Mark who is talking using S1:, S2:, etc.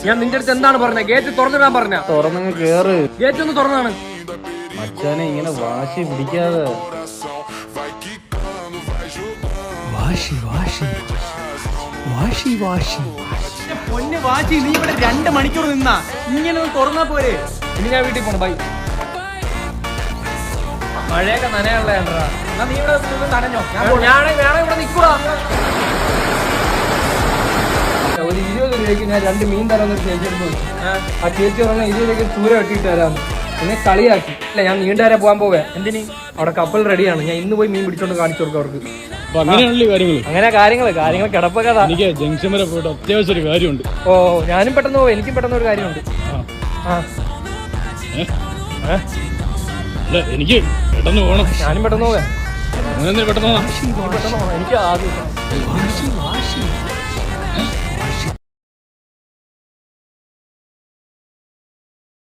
S1: ഞാൻ നിന്റെ അടുത്ത് എന്താണ് പറഞ്ഞത്? ഗേറ്റ് തുറന്നിടാൻ പറഞ്ഞ?
S2: തുറന്നങ്ങ് കേറ്.
S1: ഗേറ്റ് ഒന്ന് തുറന്നാണ്.
S2: മച്ചാനെ ഇങ്ങനെ വാശി പിടിക്കാതെ.
S3: വാശി വാശി വാശി വാശി
S1: പൊന്ന് വാശി, നീ ഇവിടെ 2 മണിക്കൂർ നിന്നാ ഇങ്ങനെ ഒന്ന് തുറന്നാ പോരെ? ഇനി ഞാൻ വീട്ടിൽ പോണം. ബൈ. മഴയൊക്കെ നനയാണല്ലോ. എന്നാ നീ ഇവിടെ നനഞ്ഞോ? ഞാൻ ഇവിടെ നിൽക്കുക. ഒരു 20 രൂപയ്ക്ക് ഞാൻ 2 മീൻ തരാമെന്ന് ചേച്ചിയെടുത്ത് പോയി. ആ ചേച്ചി പറഞ്ഞാൽ 20 രൂപയ്ക്ക് ചൂര വെട്ടിയിട്ട് തരാമെന്ന്. പിന്നെ കളിയാക്കി. ഇല്ല, ഞാൻ നീണ്ടുവരെ പോകാൻ പോവേ. എന്തിന്? അവിടെ കപ്പൽ റെഡിയാണ്. ഞാൻ ഇന്ന് പോയി മീൻ പിടിച്ചോണ്ട് കാണിച്ചു കൊടുക്കും അവർക്ക്. അങ്ങനെ കാര്യങ്ങൾ കിടപ്പൊക്കെ.
S4: എനിക്ക് ജംഗ്ഷൻ വരെ പോയിട്ട് അത്യാവശ്യം ഒരു കാര്യമുണ്ട്.
S1: ഓ, ഞാനും പെട്ടെന്ന് പോവാം. എനിക്കും പെട്ടെന്ന് ഒരു കാര്യമുണ്ട്.
S4: എനിക്ക് പെട്ടെന്ന് പോകണം.
S1: ഞാനും പെട്ടെന്ന് പോവേ.
S4: പെട്ടെന്ന്
S1: എനിക്ക് ആദ്യം